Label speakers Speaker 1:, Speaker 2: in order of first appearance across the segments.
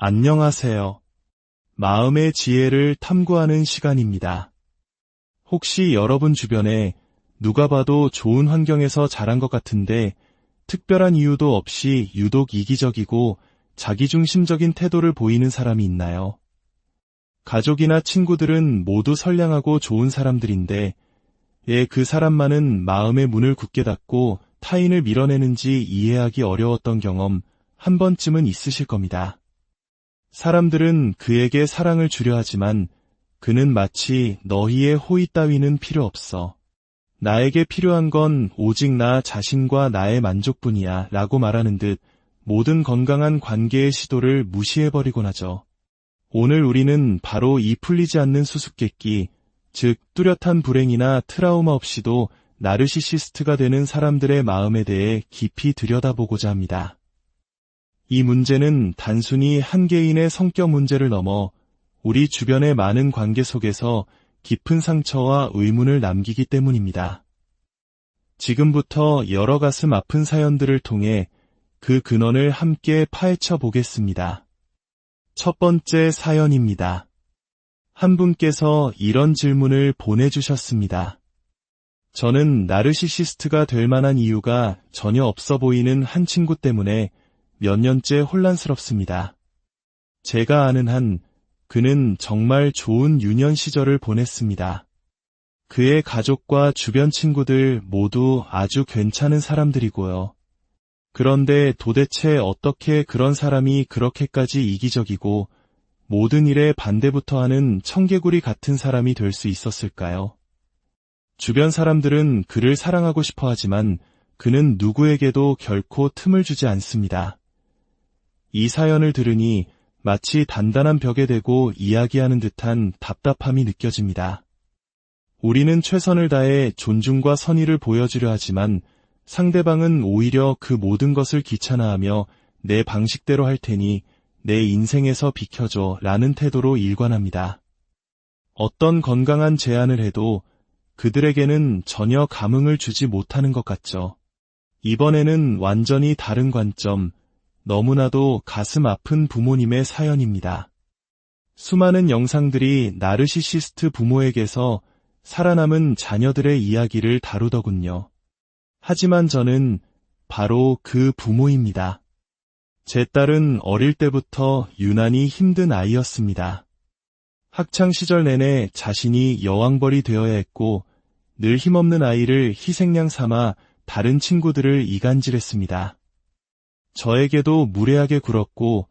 Speaker 1: 안녕하세요. 마음의 지혜를 탐구하는 시간입니다. 혹시 여러분 주변에 누가 봐도 좋은 환경에서 자란 것 같은데 특별한 이유도 없이 유독 이기적이고 자기중심적인 태도를 보이는 사람이 있나요? 가족이나 친구들은 모두 선량하고 좋은 사람들인데 왜 그 사람만은 마음의 문을 굳게 닫고 타인을 밀어내는지 이해하기 어려웠던 경험 한 번쯤은 있으실 겁니다. 사람들은 그에게 사랑을 주려 하지만 그는 마치 너희의 호의 따위는 필요 없어. 나에게 필요한 건 오직 나 자신과 나의 만족뿐이야 라고 말하는 듯 모든 건강한 관계의 시도를 무시해버리곤 하죠. 오늘 우리는 바로 이 풀리지 않는 수수께끼, 즉 뚜렷한 불행이나 트라우마 없이도 나르시시스트가 되는 사람들의 마음에 대해 깊이 들여다보고자 합니다. 이 문제는 단순히 한 개인의 성격 문제를 넘어 우리 주변의 많은 관계 속에서 깊은 상처와 의문을 남기기 때문입니다. 지금부터 여러 가슴 아픈 사연들을 통해 그 근원을 함께 파헤쳐 보겠습니다. 첫 번째 사연입니다. 한 분께서 이런 질문을 보내주셨습니다. 저는 나르시시스트가 될 만한 이유가 전혀 없어 보이는 한 친구 때문에 몇 년째 혼란스럽습니다. 제가 아는 한 그는 정말 좋은 유년 시절을 보냈습니다. 그의 가족과 주변 친구들 모두 아주 괜찮은 사람들이고요. 그런데 도대체 어떻게 그런 사람이 그렇게까지 이기적이고 모든 일에 반대부터 하는 청개구리 같은 사람이 될 수 있었을까요? 주변 사람들은 그를 사랑하고 싶어 하지만 그는 누구에게도 결코 틈을 주지 않습니다. 이 사연을 들으니 마치 단단한 벽에 대고 이야기하는 듯한 답답함이 느껴집니다. 우리는 최선을 다해 존중과 선의를 보여주려 하지만 상대방은 오히려 그 모든 것을 귀찮아하며 내 방식대로 할 테니 내 인생에서 비켜줘 라는 태도로 일관합니다. 어떤 건강한 제안을 해도 그들에게는 전혀 감흥을 주지 못하는 것 같죠. 이번에는 완전히 다른 관점, 너무나도 가슴 아픈 부모님의 사연입니다. 수많은 영상들이 나르시시스트 부모에게서 살아남은 자녀들의 이야기를 다루더군요. 하지만 저는 바로 그 부모입니다. 제 딸은 어릴 때부터 유난히 힘든 아이였습니다. 학창시절 내내 자신이 여왕벌이 되어야 했고 늘 힘없는 아이를 희생양 삼아 다른 친구들을 이간질했습니다. 저에게도 무례하게 굴었고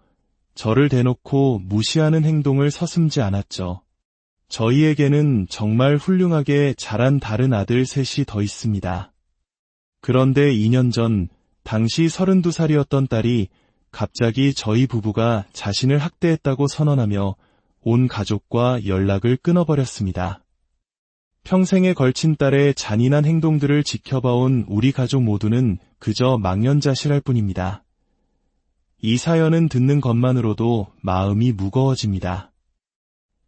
Speaker 1: 저를 대놓고 무시하는 행동을 서슴지 않았죠. 저희에게는 정말 훌륭하게 자란 다른 아들 셋이 더 있습니다. 그런데 2년 전 당시 32살이었던 딸이 갑자기 저희 부부가 자신을 학대했다고 선언하며 온 가족과 연락을 끊어버렸습니다. 평생에 걸친 딸의 잔인한 행동들을 지켜봐온 우리 가족 모두는 그저 망연자실할 뿐입니다. 이 사연은 듣는 것만으로도 마음이 무거워집니다.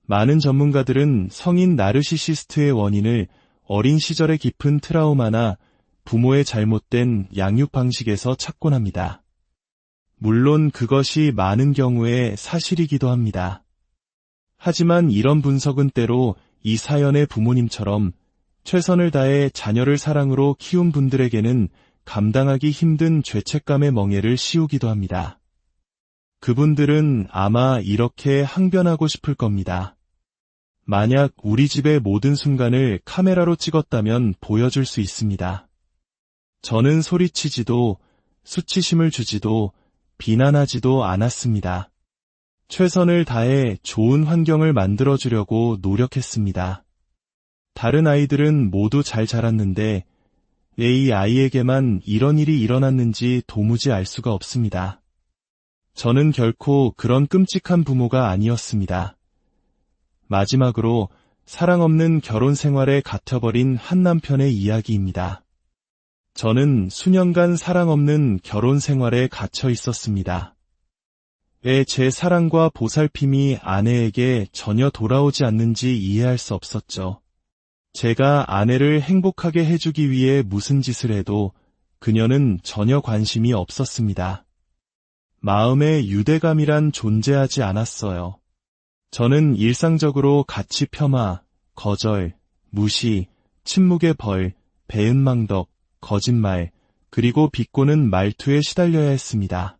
Speaker 1: 많은 전문가들은 성인 나르시시스트의 원인을 어린 시절의 깊은 트라우마나 부모의 잘못된 양육 방식에서 찾곤 합니다. 물론 그것이 많은 경우에 사실이기도 합니다. 하지만 이런 분석은 때로 이 사연의 부모님처럼 최선을 다해 자녀를 사랑으로 키운 분들에게는 감당하기 힘든 죄책감의 멍에를 씌우기도 합니다. 그분들은 아마 이렇게 항변하고 싶을 겁니다. 만약 우리 집의 모든 순간을 카메라로 찍었다면 보여줄 수 있습니다. 저는 소리치지도 수치심을 주지도 비난하지도 않았습니다. 최선을 다해 좋은 환경을 만들어주려고 노력했습니다. 다른 아이들은 모두 잘 자랐는데 왜 이 아이에게만 이런 일이 일어났는지 도무지 알 수가 없습니다. 저는 결코 그런 끔찍한 부모가 아니었습니다. 마지막으로 사랑 없는 결혼 생활에 갇혀버린 한 남편의 이야기입니다. 저는 수년간 사랑 없는 결혼 생활에 갇혀 있었습니다. 왜 제 사랑과 보살핌이 아내에게 전혀 돌아오지 않는지 이해할 수 없었죠. 제가 아내를 행복하게 해주기 위해 무슨 짓을 해도 그녀는 전혀 관심이 없었습니다. 마음에 유대감이란 존재하지 않았어요. 저는 일상적으로 가치 폄하, 거절, 무시, 침묵의 벌, 배은망덕, 거짓말, 그리고 비꼬는 말투에 시달려야 했습니다.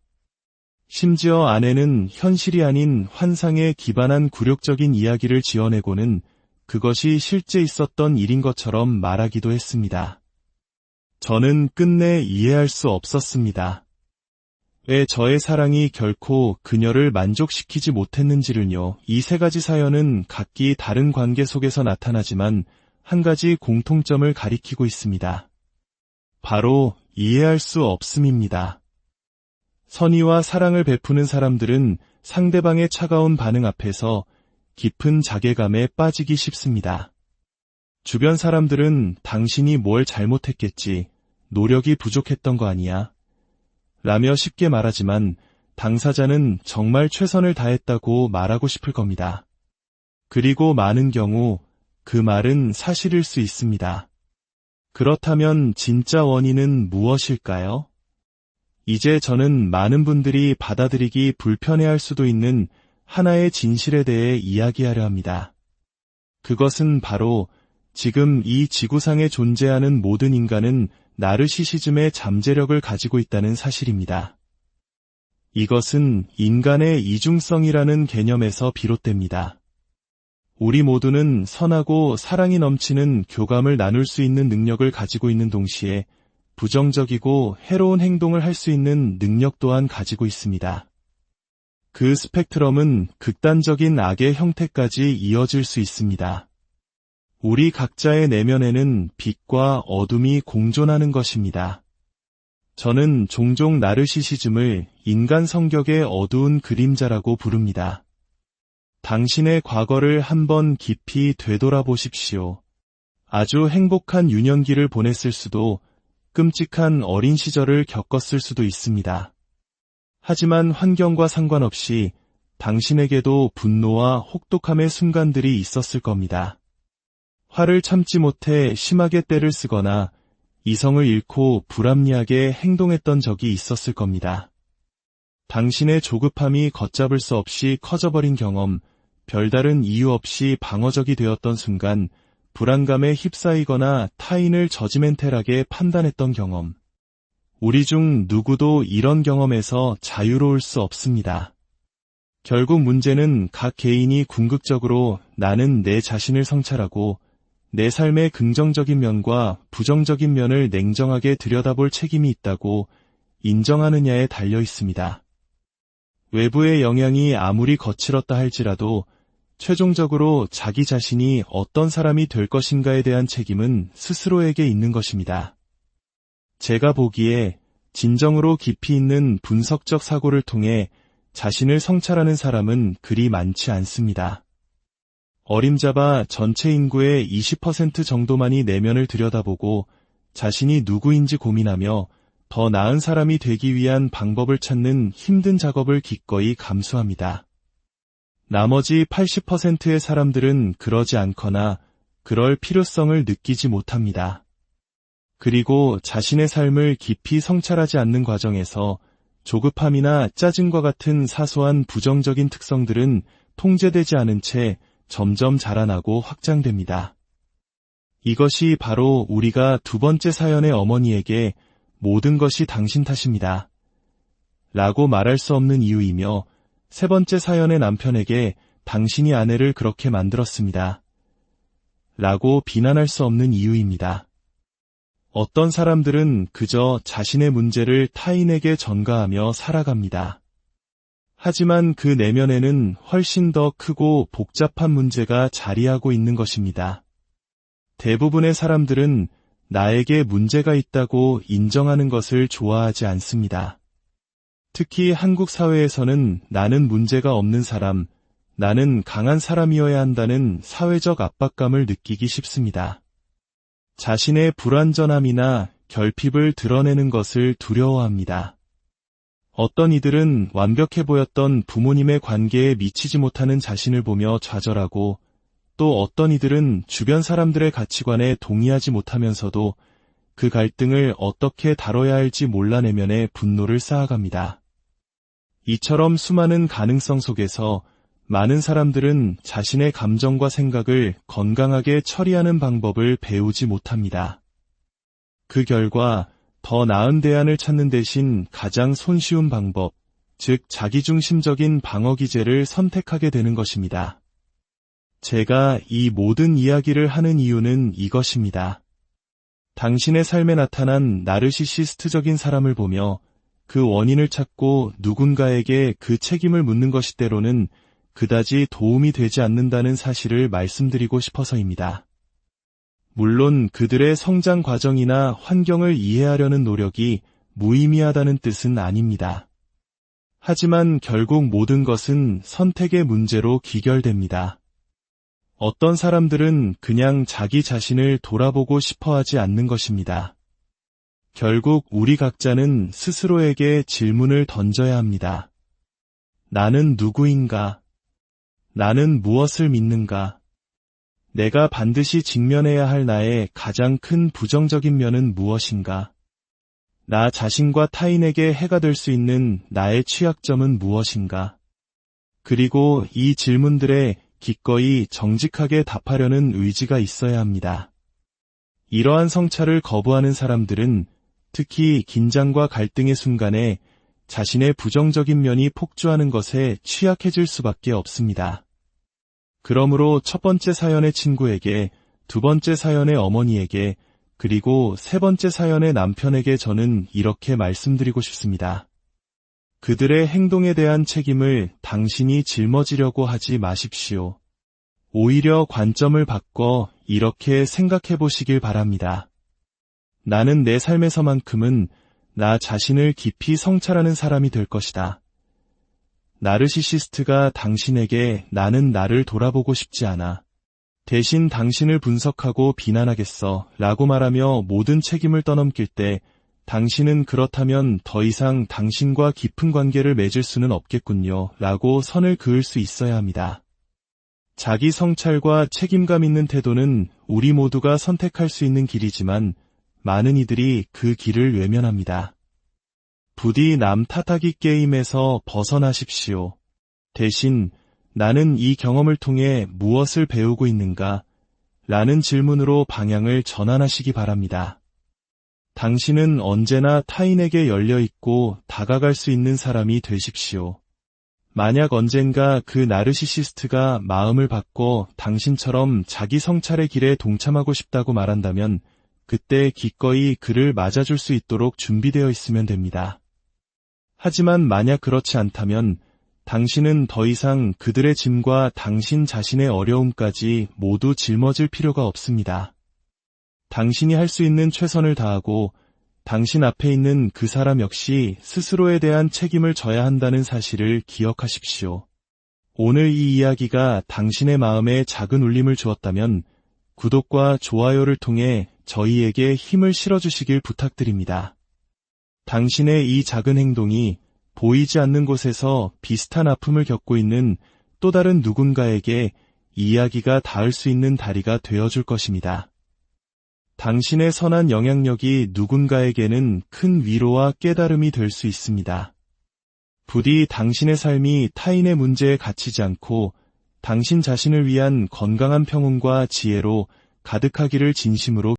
Speaker 1: 심지어 아내는 현실이 아닌 환상에 기반한 굴욕적인 이야기를 지어내고는 그것이 실제 있었던 일인 것처럼 말하기도 했습니다. 저는 끝내 이해할 수 없었습니다. 왜 저의 사랑이 결코 그녀를 만족시키지 못했는지를요. 이 세 가지 사연은 각기 다른 관계 속에서 나타나지만 한 가지 공통점을 가리키고 있습니다. 바로 이해할 수 없음입니다. 선의와 사랑을 베푸는 사람들은 상대방의 차가운 반응 앞에서 깊은 자괴감에 빠지기 쉽습니다. 주변 사람들은 당신이 뭘 잘못했겠지, 노력이 부족했던 거 아니야? 라며 쉽게 말하지만 당사자는 정말 최선을 다했다고 말하고 싶을 겁니다. 그리고 많은 경우 그 말은 사실일 수 있습니다. 그렇다면 진짜 원인은 무엇일까요? 이제 저는 많은 분들이 받아들이기 불편해할 수도 있는 하나의 진실에 대해 이야기하려 합니다. 그것은 바로 지금 이 지구상에 존재하는 모든 인간은 나르시시즘의 잠재력을 가지고 있다는 사실입니다. 이것은 인간의 이중성이라는 개념에서 비롯됩니다. 우리 모두는 선하고 사랑이 넘치는 교감을 나눌 수 있는 능력을 가지고 있는 동시에 부정적이고 해로운 행동을 할 수 있는 능력 또한 가지고 있습니다. 그 스펙트럼은 극단적인 악의 형태까지 이어질 수 있습니다. 우리 각자의 내면에는 빛과 어둠이 공존하는 것입니다. 저는 종종 나르시시즘을 인간 성격의 어두운 그림자라고 부릅니다. 당신의 과거를 한번 깊이 되돌아보십시오. 아주 행복한 유년기를 보냈을 수도, 끔찍한 어린 시절을 겪었을 수도 있습니다. 하지만 환경과 상관없이 당신에게도 분노와 혹독함의 순간들이 있었을 겁니다. 화를 참지 못해 심하게 떼를 쓰거나 이성을 잃고 불합리하게 행동했던 적이 있었을 겁니다. 당신의 조급함이 걷잡을 수 없이 커져버린 경험, 별다른 이유 없이 방어적이 되었던 순간, 불안감에 휩싸이거나 타인을 저지멘탈하게 판단했던 경험. 우리 중 누구도 이런 경험에서 자유로울 수 없습니다. 결국 문제는 각 개인이 궁극적으로 나는 내 자신을 성찰하고 내 삶의 긍정적인 면과 부정적인 면을 냉정하게 들여다볼 책임이 있다고 인정하느냐에 달려 있습니다. 외부의 영향이 아무리 거칠었다 할지라도 최종적으로 자기 자신이 어떤 사람이 될 것인가에 대한 책임은 스스로에게 있는 것입니다. 제가 보기에 진정으로 깊이 있는 분석적 사고를 통해 자신을 성찰하는 사람은 그리 많지 않습니다. 어림잡아 전체 인구의 20% 정도만이 내면을 들여다보고 자신이 누구인지 고민하며 더 나은 사람이 되기 위한 방법을 찾는 힘든 작업을 기꺼이 감수합니다. 나머지 80%의 사람들은 그러지 않거나 그럴 필요성을 느끼지 못합니다. 그리고 자신의 삶을 깊이 성찰하지 않는 과정에서 조급함이나 짜증과 같은 사소한 부정적인 특성들은 통제되지 않은 채 점점 자라나고 확장됩니다. 이것이 바로 우리가 두 번째 사연의 어머니에게 모든 것이 당신 탓입니다. 라고 말할 수 없는 이유이며, 세 번째 사연의 남편에게 당신이 아내를 그렇게 만들었습니다. 라고 비난할 수 없는 이유입니다. 어떤 사람들은 그저 자신의 문제를 타인에게 전가하며 살아갑니다. 하지만 그 내면에는 훨씬 더 크고 복잡한 문제가 자리하고 있는 것입니다. 대부분의 사람들은 나에게 문제가 있다고 인정하는 것을 좋아하지 않습니다. 특히 한국 사회에서는 나는 문제가 없는 사람, 나는 강한 사람이어야 한다는 사회적 압박감을 느끼기 쉽습니다. 자신의 불완전함이나 결핍을 드러내는 것을 두려워합니다. 어떤 이들은 완벽해 보였던 부모님의 관계에 미치지 못하는 자신을 보며 좌절하고, 또 어떤 이들은 주변 사람들의 가치관에 동의하지 못하면서도 그 갈등을 어떻게 다뤄야 할지 몰라 내면에 분노를 쌓아갑니다. 이처럼 수많은 가능성 속에서 많은 사람들은 자신의 감정과 생각을 건강하게 처리하는 방법을 배우지 못합니다. 그 결과 더 나은 대안을 찾는 대신 가장 손쉬운 방법, 즉 자기중심적인 방어기제를 선택하게 되는 것입니다. 제가 이 모든 이야기를 하는 이유는 이것입니다. 당신의 삶에 나타난 나르시시스트적인 사람을 보며 그 원인을 찾고 누군가에게 그 책임을 묻는 것이 때로는 그다지 도움이 되지 않는다는 사실을 말씀드리고 싶어서입니다. 물론 그들의 성장 과정이나 환경을 이해하려는 노력이 무의미하다는 뜻은 아닙니다. 하지만 결국 모든 것은 선택의 문제로 귀결됩니다. 어떤 사람들은 그냥 자기 자신을 돌아보고 싶어 하지 않는 것입니다. 결국 우리 각자는 스스로에게 질문을 던져야 합니다. 나는 누구인가? 나는 무엇을 믿는가? 내가 반드시 직면해야 할 나의 가장 큰 부정적인 면은 무엇인가? 나 자신과 타인에게 해가 될 수 있는 나의 취약점은 무엇인가? 그리고 이 질문들에 기꺼이 정직하게 답하려는 의지가 있어야 합니다. 이러한 성찰을 거부하는 사람들은 특히 긴장과 갈등의 순간에 자신의 부정적인 면이 폭주하는 것에 취약해질 수밖에 없습니다. 그러므로 첫 번째 사연의 친구에게, 두 번째 사연의 어머니에게, 그리고 세 번째 사연의 남편에게 저는 이렇게 말씀드리고 싶습니다. 그들의 행동에 대한 책임을 당신이 짊어지려고 하지 마십시오. 오히려 관점을 바꿔 이렇게 생각해 보시길 바랍니다. 나는 내 삶에서만큼은 나 자신을 깊이 성찰하는 사람이 될 것이다. 나르시시스트가 당신에게 나는 나를 돌아보고 싶지 않아. 대신 당신을 분석하고 비난하겠어 라고 말하며 모든 책임을 떠넘길 때 당신은 그렇다면 더 이상 당신과 깊은 관계를 맺을 수는 없겠군요 라고 선을 그을 수 있어야 합니다. 자기 성찰과 책임감 있는 태도는 우리 모두가 선택할 수 있는 길이지만 많은 이들이 그 길을 외면합니다. 부디 남 탓하기 게임에서 벗어나십시오. 대신 나는 이 경험을 통해 무엇을 배우고 있는가? 라는 질문으로 방향을 전환하시기 바랍니다. 당신은 언제나 타인에게 열려있고 다가갈 수 있는 사람이 되십시오. 만약 언젠가 그 나르시시스트가 마음을 바꿔 당신처럼 자기 성찰의 길에 동참하고 싶다고 말한다면 그때 기꺼이 그를 맞아줄 수 있도록 준비되어 있으면 됩니다. 하지만 만약 그렇지 않다면 당신은 더 이상 그들의 짐과 당신 자신의 어려움까지 모두 짊어질 필요가 없습니다. 당신이 할 수 있는 최선을 다하고 당신 앞에 있는 그 사람 역시 스스로에 대한 책임을 져야 한다는 사실을 기억하십시오. 오늘 이 이야기가 당신의 마음에 작은 울림을 주었다면 구독과 좋아요를 통해 저희에게 힘을 실어주시길 부탁드립니다. 당신의 이 작은 행동이 보이지 않는 곳에서 비슷한 아픔을 겪고 있는 또 다른 누군가에게 이야기가 닿을 수 있는 다리가 되어줄 것입니다. 당신의 선한 영향력이 누군가에게는 큰 위로와 깨달음이 될 수 있습니다. 부디 당신의 삶이 타인의 문제에 갇히지 않고 당신 자신을 위한 건강한 평온과 지혜로 가득하기를 진심으로